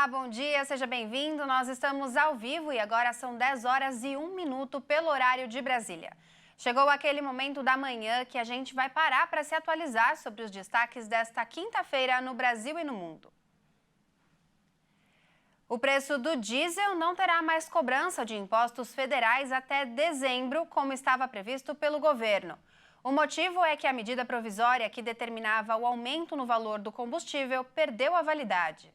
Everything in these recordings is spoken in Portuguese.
Olá, bom dia, seja bem-vindo. Nós estamos ao vivo e agora são 10 horas e 1 minuto pelo horário de Brasília. Chegou aquele momento da manhã que a gente vai parar para se atualizar sobre os destaques desta quinta-feira no Brasil e no mundo. O preço do diesel não terá mais cobrança de impostos federais até dezembro, como estava previsto pelo governo. O motivo é que a medida provisória que determinava o aumento no valor do combustível perdeu a validade.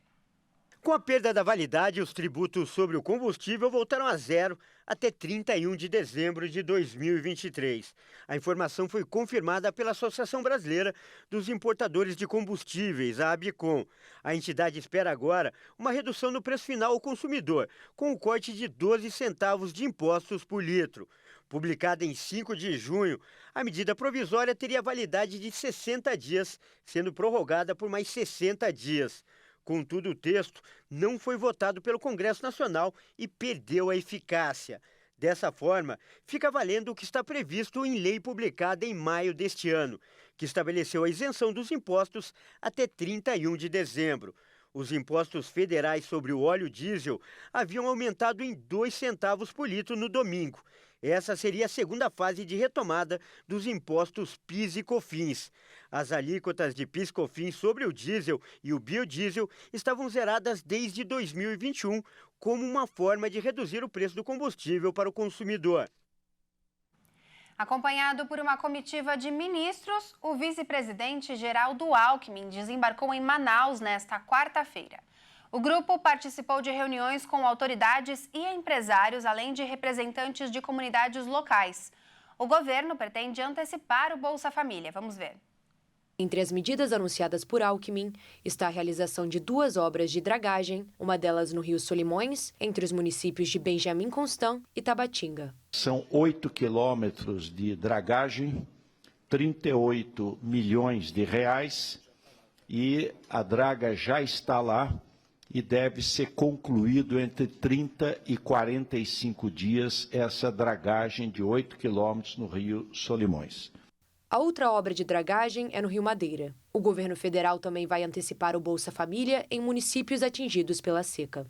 Com a perda da validade, os tributos sobre o combustível voltaram a zero até 31 de dezembro de 2023. A informação foi confirmada pela Associação Brasileira dos Importadores de Combustíveis, a ABICOM. A entidade espera agora uma redução no preço final ao consumidor, com o corte de 12 centavos de impostos por litro. Publicada em 5 de junho, a medida provisória teria validade de 60 dias, sendo prorrogada por mais 60 dias. Contudo, o texto não foi votado pelo Congresso Nacional e perdeu a eficácia. Dessa forma, fica valendo o que está previsto em lei publicada em maio deste ano, que estabeleceu a isenção dos impostos até 31 de dezembro. Os impostos federais sobre o óleo diesel haviam aumentado em 2 centavos por litro no domingo. Essa seria a segunda fase de retomada dos impostos PIS e COFINS. As alíquotas de PIS e COFINS sobre o diesel e o biodiesel estavam zeradas desde 2021, como uma forma de reduzir o preço do combustível para o consumidor. Acompanhado por uma comitiva de ministros, o vice-presidente Geraldo Alckmin desembarcou em Manaus nesta quarta-feira. O grupo participou de reuniões com autoridades e empresários, além de representantes de comunidades locais. O governo pretende antecipar o Bolsa Família. Vamos ver. Entre as medidas anunciadas por Alckmin está a realização de 2 obras de dragagem, uma delas no Rio Solimões, entre os municípios de Benjamin Constant e Tabatinga. São 8 quilômetros de dragagem, 38 milhões de reais, e a draga já está lá e deve ser concluído entre 30 e 45 dias essa dragagem de 8 quilômetros no Rio Solimões. A outra obra de dragagem é no Rio Madeira. O governo federal também vai antecipar o Bolsa Família em municípios atingidos pela seca.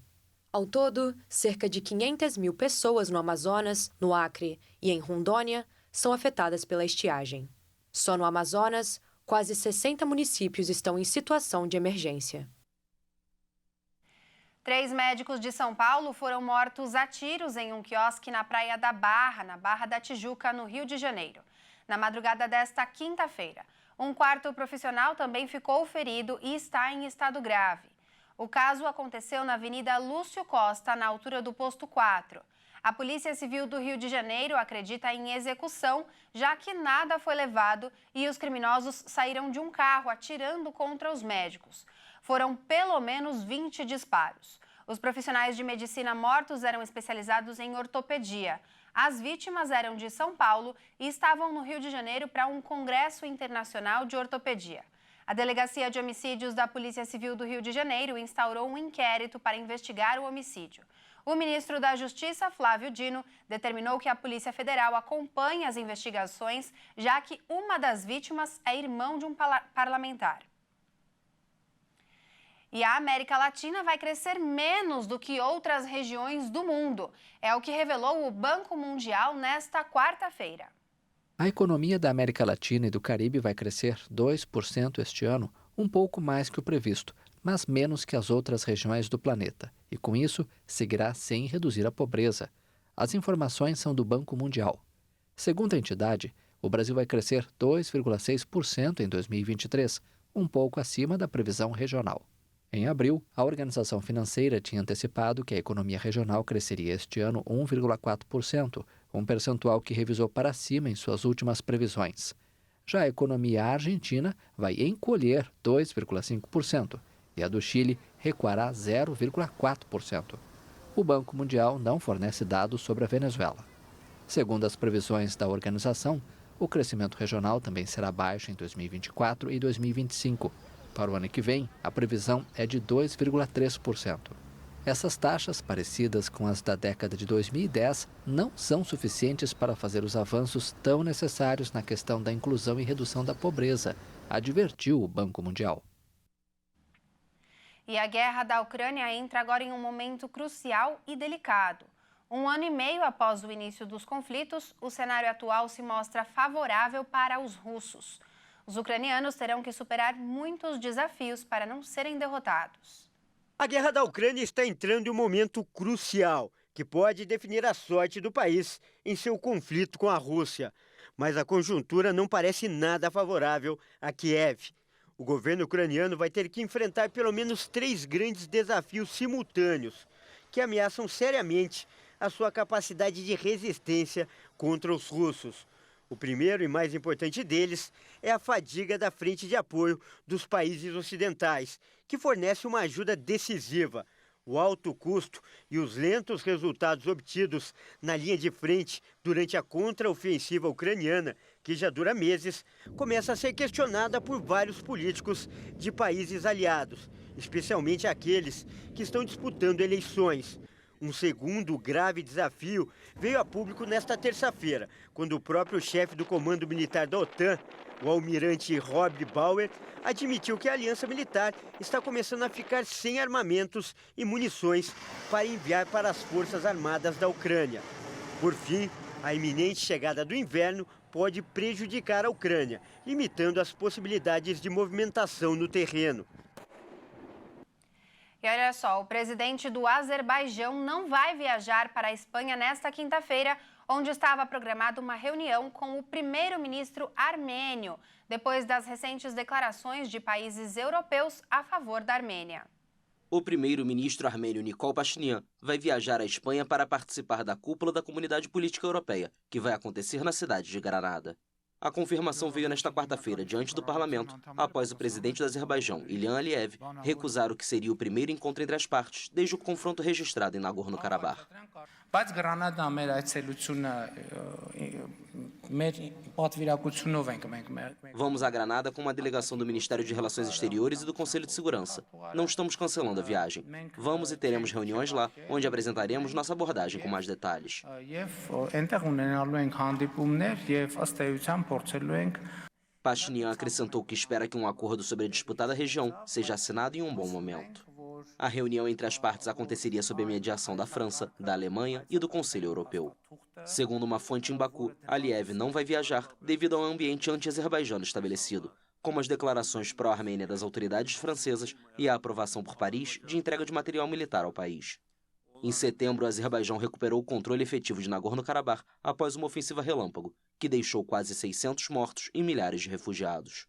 Ao todo, cerca de 500 mil pessoas no Amazonas, no Acre e em Rondônia são afetadas pela estiagem. Só no Amazonas, quase 60 municípios estão em situação de emergência. 3 médicos de São Paulo foram mortos a tiros em um quiosque na Praia da Barra, na Barra da Tijuca, no Rio de Janeiro. Na madrugada desta quinta-feira, um 4º profissional também ficou ferido e está em estado grave. O caso aconteceu na Avenida Lúcio Costa, na altura do Posto 4. A Polícia Civil do Rio de Janeiro acredita em execução, já que nada foi levado e os criminosos saíram de um carro atirando contra os médicos. Foram pelo menos 20 disparos. Os profissionais de medicina mortos eram especializados em ortopedia. As vítimas eram de São Paulo e estavam no Rio de Janeiro para um congresso internacional de ortopedia. A Delegacia de Homicídios da Polícia Civil do Rio de Janeiro instaurou um inquérito para investigar o homicídio. O ministro da Justiça, Flávio Dino, determinou que a Polícia Federal acompanhe as investigações, já que uma das vítimas é irmão de um parlamentar. E a América Latina vai crescer menos do que outras regiões do mundo. É o que revelou o Banco Mundial nesta quarta-feira. A economia da América Latina e do Caribe vai crescer 2% este ano, um pouco mais que o previsto, mas menos que as outras regiões do planeta. E com isso, seguirá sem reduzir a pobreza. As informações são do Banco Mundial. Segundo a entidade, o Brasil vai crescer 2,6% em 2023, um pouco acima da previsão regional. Em abril, a organização financeira tinha antecipado que a economia regional cresceria este ano 1,4%, um percentual que revisou para cima em suas últimas previsões. Já a economia argentina vai encolher 2,5% e a do Chile recuará 0,4%. O Banco Mundial não fornece dados sobre a Venezuela. Segundo as previsões da organização, o crescimento regional também será baixo em 2024 e 2025. Para o ano que vem, a previsão é de 2,3%. Essas taxas, parecidas com as da década de 2010, não são suficientes para fazer os avanços tão necessários na questão da inclusão e redução da pobreza, advertiu o Banco Mundial. E a guerra da Ucrânia entra agora em um momento crucial e delicado. 1 ano e meio após o início dos conflitos, o cenário atual se mostra favorável para os russos. Os ucranianos terão que superar muitos desafios para não serem derrotados. A guerra da Ucrânia está entrando em um momento crucial, que pode definir a sorte do país em seu conflito com a Rússia. Mas a conjuntura não parece nada favorável a Kiev. O governo ucraniano vai ter que enfrentar pelo menos 3 grandes desafios simultâneos, que ameaçam seriamente a sua capacidade de resistência contra os russos. O primeiro e mais importante deles é a fadiga da frente de apoio dos países ocidentais, que fornece uma ajuda decisiva. O alto custo e os lentos resultados obtidos na linha de frente durante a contraofensiva ucraniana, que já dura meses, começa a ser questionada por vários políticos de países aliados, especialmente aqueles que estão disputando eleições. Um segundo grave desafio veio a público nesta terça-feira, quando o próprio chefe do Comando Militar da OTAN, o almirante Rob Bauer, admitiu que a aliança militar está começando a ficar sem armamentos e munições para enviar para as Forças Armadas da Ucrânia. Por fim, a iminente chegada do inverno pode prejudicar a Ucrânia, limitando as possibilidades de movimentação no terreno. E olha só, o presidente do Azerbaijão não vai viajar para a Espanha nesta quinta-feira, onde estava programada uma reunião com o primeiro-ministro armênio, depois das recentes declarações de países europeus a favor da Armênia. O primeiro-ministro armênio Nikol Pashinyan vai viajar à Espanha para participar da cúpula da Comunidade Política Europeia, que vai acontecer na cidade de Granada. A confirmação veio nesta quarta-feira diante do parlamento, após o presidente do Azerbaijão, Ilham Aliyev, recusar o que seria o primeiro encontro entre as partes desde o confronto registrado em Nagorno-Karabakh. Vamos a Granada com uma delegação do Ministério de Relações Exteriores e do Conselho de Segurança. Não estamos cancelando a viagem. Vamos e teremos reuniões lá, onde apresentaremos nossa abordagem com mais detalhes. Pashinyan acrescentou que espera que um acordo sobre a disputada região seja assinado em um bom momento. A reunião entre as partes aconteceria sob a mediação da França, da Alemanha e do Conselho Europeu. Segundo uma fonte em Baku, Aliyev não vai viajar devido ao ambiente anti-azerbaijano estabelecido, como as declarações pró-Armênia das autoridades francesas e a aprovação por Paris de entrega de material militar ao país. Em setembro, o Azerbaijão recuperou o controle efetivo de Nagorno-Karabakh após uma ofensiva relâmpago, que deixou quase 600 mortos e milhares de refugiados.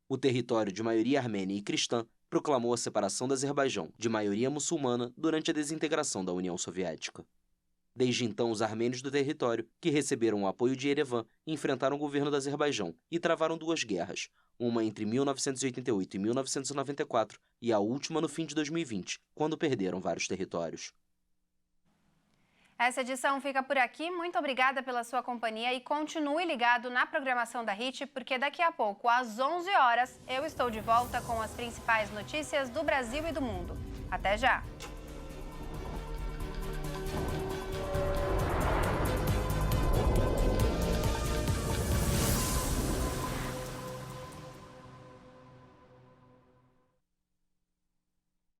O território de maioria armênia e cristã proclamou a separação do Azerbaijão, de maioria muçulmana, durante a desintegração da União Soviética. Desde então, os armênios do território, que receberam o apoio de Yerevan, enfrentaram o governo do Azerbaijão e travaram 2 guerras, uma entre 1988 e 1994 e a última no fim de 2020, quando perderam vários territórios. Essa edição fica por aqui. Muito obrigada pela sua companhia e continue ligado na programação da HIT, porque daqui a pouco, às 11 horas, eu estou de volta com as principais notícias do Brasil e do mundo. Até já!